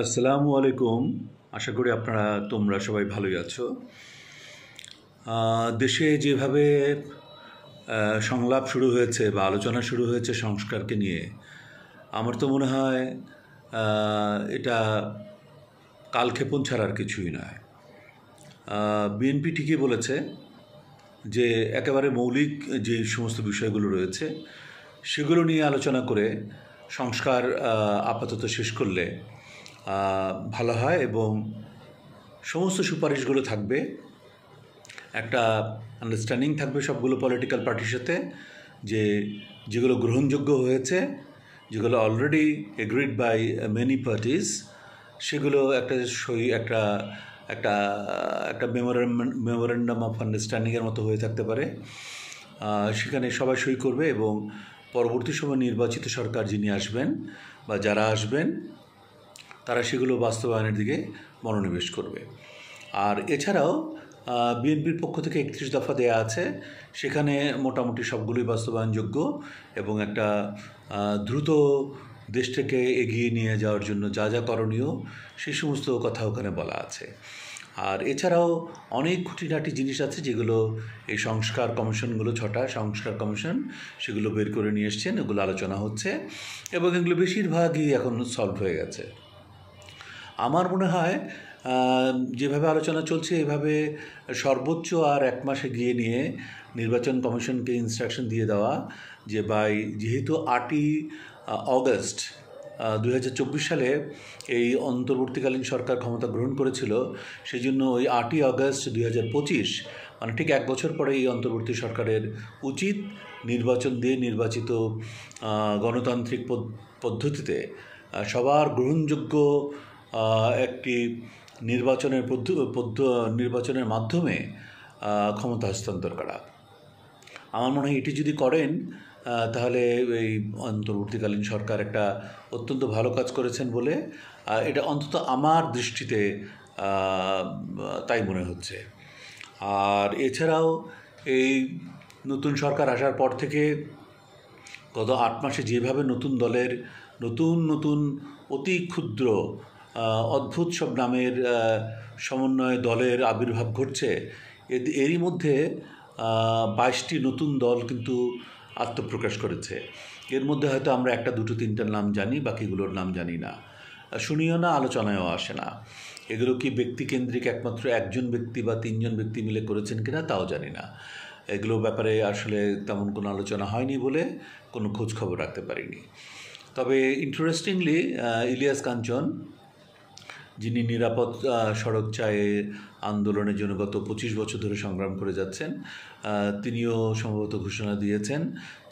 আসসালামু আলাইকুম। আশা করি তোমরা সবাই ভালোই আছো। দেশে যেভাবে সংলাপ শুরু হয়েছে বা আলোচনা শুরু হয়েছে সংস্কারকে নিয়ে, আমার তো মনে হয় এটা কালক্ষেপণ ছাড়া আর কিছুই নয়। বিএনপি ঠিকই বলেছে যে একেবারে মৌলিক যে সমস্ত বিষয়গুলো রয়েছে সেগুলো নিয়ে আলোচনা করে সংস্কার আপাতত শেষ করলে ভালো হয় এবং সমস্ত সুপারিশগুলো থাকবে, একটা আন্ডারস্ট্যান্ডিং থাকবে সবগুলো পলিটিক্যাল পার্টির সাথে, যে যেগুলো গ্রহণযোগ্য হয়েছে, যেগুলো already agreed by many parties, সেগুলো একটা একটা একটা একটা মেমোরেন্ডাম অফ আন্ডারস্ট্যান্ডিংয়ের মতো হয়ে থাকতে পারে। সেখানে সবাই সই করবে এবং পরবর্তী সময় নির্বাচিত সরকার যিনি আসবেন বা যারা আসবেন তারা সেগুলো বাস্তবায়নের দিকে মনোনিবেশ করবে। আর এছাড়াও বিএনপির পক্ষ থেকে 31 দফা দেয়া আছে, সেখানে মোটামুটি সবগুলোই বাস্তবায়নযোগ্য এবং একটা দ্রুত দেশটাকে এগিয়ে নিয়ে যাওয়ার জন্য যা যা করণীয় সেই সমস্ত কথা ওখানে বলা আছে। আর এছাড়াও অনেক খুঁটিনাটি জিনিস আছে যেগুলো এই সংস্কার কমিশনগুলো, 6টা সংস্কার কমিশন, সেগুলো বের করে নিয়ে এসছেন, এগুলো আলোচনা হচ্ছে এবং এগুলো বেশিরভাগই এখন সলভ হয়ে গেছে। আমার মনে হয় যেভাবে আলোচনা চলছে এভাবে সর্বোচ্চ আর 1 মাস এগিয়ে নিয়ে নির্বাচন কমিশনকে ইনস্ট্রাকশন দিয়ে দেওয়া যে যেহেতু 8ই অগস্ট 2024 সালে এই অন্তর্বর্তীকালীন সরকার ক্ষমতা গ্রহণ করেছিল, সেই জন্য ওই 8ই অগস্ট 2025 মানে ঠিক 1 বছর পরে এই অন্তর্বর্তী সরকারের উচিত নির্বাচন দিয়ে নির্বাচিত গণতান্ত্রিক পদ্ধতিতে সবার গ্রহণযোগ্য একটি নির্বাচনের মাধ্যমে ক্ষমতা হস্তান্তর করা। আমার মনে হয় এটি যদি করেন তাহলে এই অন্তর্বর্তীকালীন সরকার একটা অত্যন্ত ভালো কাজ করেছেন বলে এটা অন্তত আমার দৃষ্টিতে তাই মনে হচ্ছে। আর এছাড়াও এই নতুন সরকার আসার পর থেকে গত 8 মাসে যেভাবে নতুন দলের নতুন অতি ক্ষুদ্র অদ্ভুত সব নামের সমন্বয় দলের আবির্ভাব ঘটছে, এরই মধ্যে 22টি নতুন দল কিন্তু আত্মপ্রকাশ করেছে। এর মধ্যে হয়তো আমরা 1, 2, 3টার নাম জানি, বাকিগুলোর নাম জানি না, শুনিও না, আলোচনায়ও আসে না। এগুলো কি ব্যক্তিকেন্দ্রিক একমাত্র একজন ব্যক্তি বা 3জন ব্যক্তি মিলে করেছেন কিনা তাও জানি না। এগুলো ব্যাপারে আসলে তেমন কোনো আলোচনা হয়নি বলে কোনো খোঁজ খবর রাখতে পারিনি। তবে ইন্টারেস্টিংলি ইলিয়াস কাঞ্চন, যিনি নিরাপদ সড়ক চায় আন্দোলনের জন্য গত 25 বছর ধরে সংগ্রাম করে যাচ্ছেন, তিনিও সম্ভবত ঘোষণা দিয়েছেন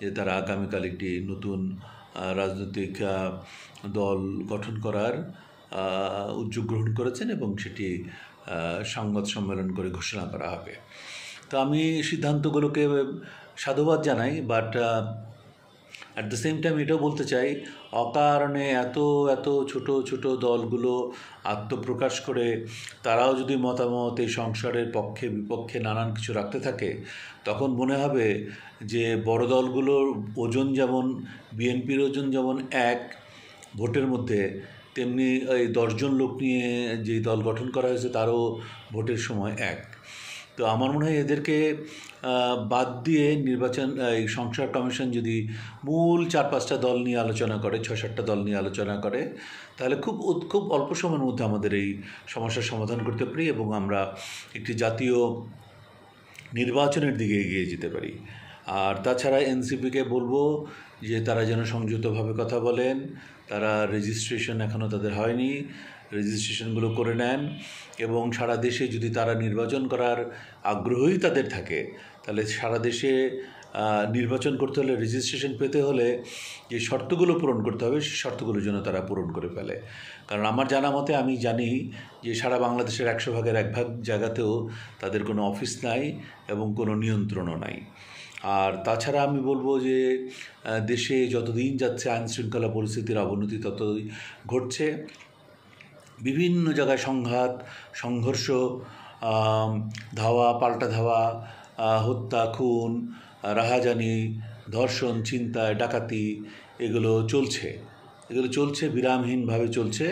যে তারা আগামীকাল একটি নতুন রাজনৈতিক দল গঠন করার উদ্যোগ গ্রহণ করেছেন এবং সেটি সংবাদ সম্মেলন করে ঘোষণা করা হবে। তো আমি সিদ্ধান্তগুলোকে সাধুবাদ জানাই, but at the same time এটাও বলতে চাই, অকারণে এত ছোট দলগুলো আত্মপ্রকাশ করে তারাও যদি মতামত এই সংসারের পক্ষে বিপক্ষে নানান কিছু রাখতে থাকে, তখন মনে হবে যে বড় দলগুলোর ওজন যেমন, বিএনপির ওজন যেমন 1 ভোটের মধ্যে, তেমনি এই 10 জন লোক নিয়ে যে দল গঠন করা হয়েছে তারও ভোটের সময় 1। তো আমার মনে হয় এদেরকে বাদ দিয়ে এই সংস্কার কমিশন যদি মূল 4-5টা দল নিয়ে আলোচনা করে, 6-7টা দল নিয়ে আলোচনা করে, তাহলে খুব অল্প সময়ের মধ্যে আমাদের এই সমস্যার সমাধান করতে পারি এবং আমরা একটি জাতীয় নির্বাচনের দিকে এগিয়ে যেতে পারি। আর তাছাড়া এনসিপিকে বলবো যে তারা যেন সংযতভাবে কথা বলেন, তারা রেজিস্ট্রেশন এখনও তাদের হয়নি, রেজিস্ট্রেশনগুলো করে নেন এবং সারা দেশে যদি তারা নির্বাচন করার আগ্রহই তাদের থাকে, তাহলে সারা দেশে নির্বাচন করতে হলে, রেজিস্ট্রেশন পেতে হলে যে শর্তগুলো পূরণ করতে হবে সেই শর্তগুলোর জন্য তারা পূরণ করে ফেলে। কারণ আমার জানা মতে, আমি জানি যে সারা বাংলাদেশের 100 ভাগের 1 ভাগ জায়গাতেও তাদের কোনো অফিস নাই এবং কোনো নিয়ন্ত্রণও নাই। আর তাছাড়া আমি বলবো যে দেশে যতদিন যাচ্ছে আইনশৃঙ্খলা পরিস্থিতির অবনতি ততই ঘটছে। বিভিন্ন জায়গায় সংঘাত, সংঘর্ষ, ধাওয়া পাল্টা ধাওয়া, হত্যা, খুন, রাহাজানি, ধর্ষণ, ছিনতাই, ডাকাতি এগুলো চলছে এগুলো চলছে, বিরামহীনভাবে চলছে,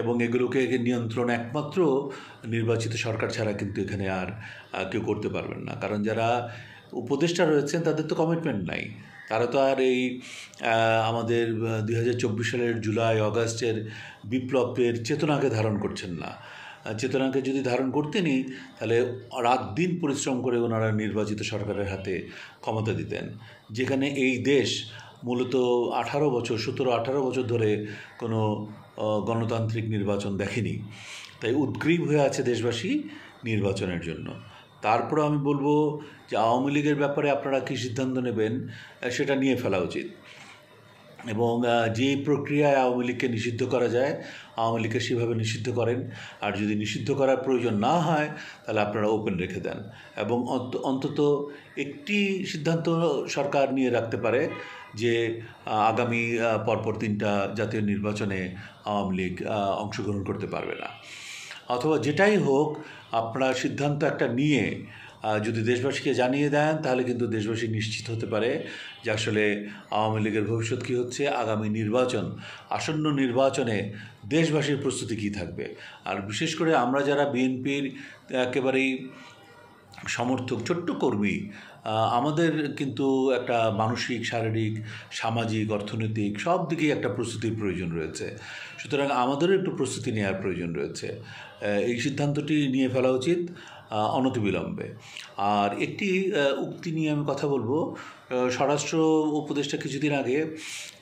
এবং এগুলোকে নিয়ন্ত্রণ একমাত্র নির্বাচিত সরকার ছাড়া কিন্তু এখানে আর কেউ করতে পারবেন না। কারণ যারা উপদেষ্টা রয়েছেন তাদের তো কমিটমেন্ট নাই, তারা তো আর এই আমাদের 2024 সালের জুলাই অগাস্টের বিপ্লবের চেতনাকে ধারণ করছেন না। চেতনাকে যদি ধারণ করতেনই তাহলে রাত দিন পরিশ্রম করে ওনারা নির্বাচিত সরকারের হাতে ক্ষমতা দিতেন, যেখানে এই দেশ মূলত 17-18 বছর ধরে কোনো গণতান্ত্রিক নির্বাচন দেখেনি। তাই উদ্গ্রীব হয়ে আছে দেশবাসী নির্বাচনের জন্য। তারপরে আমি বলবো যে আওয়ামী লীগের ব্যাপারে আপনারা কী সিদ্ধান্ত নেবেন সেটা নিয়ে ফেলা উচিত, এবং যে প্রক্রিয়ায় আওয়ামী লীগকে নিষিদ্ধ করা যায় আওয়ামী লীগকে সেভাবে নিষিদ্ধ করেন। আর যদি নিষিদ্ধ করার প্রয়োজন না হয় তাহলে আপনারা ওপেন রেখে দেন, এবং অন্তত একটি সিদ্ধান্ত সরকার নিয়ে রাখতে পারে যে আগামী পরপর 3টা জাতীয় নির্বাচনে আওয়ামী লীগ অংশগ্রহণ করতে পারবে না। অথবা যেটাই হোক, আপনারা সিদ্ধান্ত একটা নিয়ে যদি দেশবাসীকে জানিয়ে দেন তাহলে কিন্তু দেশবাসী নিশ্চিত হতে পারে যে আসলে আওয়ামী লীগের ভবিষ্যৎ কী হচ্ছে, আগামী নির্বাচন, আসন্ন নির্বাচনে দেশবাসীর প্রস্তুতি কী থাকবে। আর বিশেষ করে আমরা যারা বিএনপির একেবারেই সমর্থক ছোট্ট কর্মী, আমাদের কিন্তু একটা মানসিক, শারীরিক, সামাজিক, অর্থনৈতিক সব দিকেই একটা প্রস্তুতির প্রয়োজন রয়েছে। সুতরাং আমাদেরও একটু প্রস্তুতি নেওয়ার প্রয়োজন রয়েছে। এই সিদ্ধান্তটি নিয়ে ফেলা উচিত অনতিবিলম্বে। আর একটি উক্তি নিয়ে আমি কথা বলবো। স্বরাষ্ট্র উপদেষ্টা কিছুদিন আগে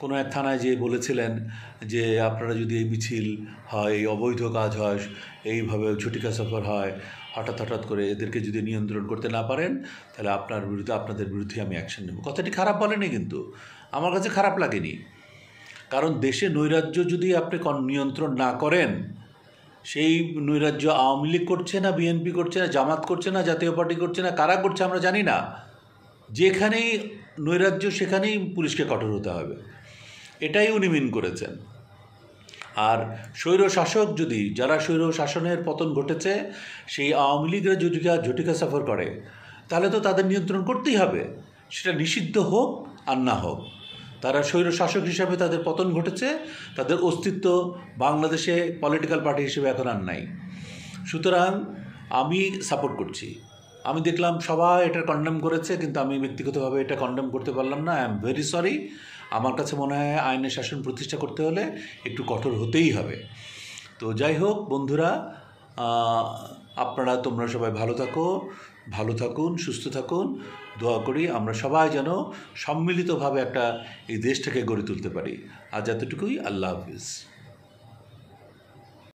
কোনো এক থানায় যেয়ে বলেছিলেন যে আপনারা যদি এই মিছিল হয়, এই অবৈধ কাজ হয়, এইভাবে ঝটিকা সফর হয়, হঠাৎ করে এদেরকে যদি নিয়ন্ত্রণ করতে না পারেন তাহলে আপনাদের বিরুদ্ধে আমি অ্যাকশন নেব। কথাটি খারাপ বলেনি, কিন্তু আমার কাছে খারাপ লাগেনি। কারণ দেশে নৈরাজ্য যদি আপনি নিয়ন্ত্রণ না করেন, সেই নৈরাজ্য আওয়ামী লীগ করছে না, বিএনপি করছে না, জামাত করছে না, জাতীয় পার্টি করছে না, কারা করছে আমরা জানি না। যেখানেই নৈরাজ্য সেখানেই পুলিশকে কঠোর হতে হবে, এটাই উনি মিন করেছেন। আর স্বৈর শাসক যদি, যারা স্বৈর শাসনের পতন ঘটেছে, সেই আওয়ামী লীগের ঝটিকা সফর করে, তাহলে তো তাদের নিয়ন্ত্রণ করতেই হবে, সেটা নিষিদ্ধ হোক আর না হোক। তারা স্বৈর শাসক হিসাবে তাদের পতন ঘটেছে, তাদের অস্তিত্ব বাংলাদেশে পলিটিক্যাল পার্টি হিসেবে এখন আর নাই। সুতরাং আমি সাপোর্ট করছি। আমি দেখলাম সবাই এটা কন্ডেম করেছে, কিন্তু আমি ব্যক্তিগতভাবে এটা কন্ডেম করতে পারলাম না। I am very sorry. আমার কাছে মনে হয় আইনের শাসন প্রতিষ্ঠা করতে হলে একটু কঠোর হতেই হবে। তো যাই হোক বন্ধুরা, তোমরা সবাই ভালো থাকুন, সুস্থ থাকুন। দোয়া করি আমরা সবাই যেন সম্মিলিতভাবে এই দেশটাকে গড়ে তুলতে পারি। আজ এতটুকুই। আল্লাহ হাফিজ।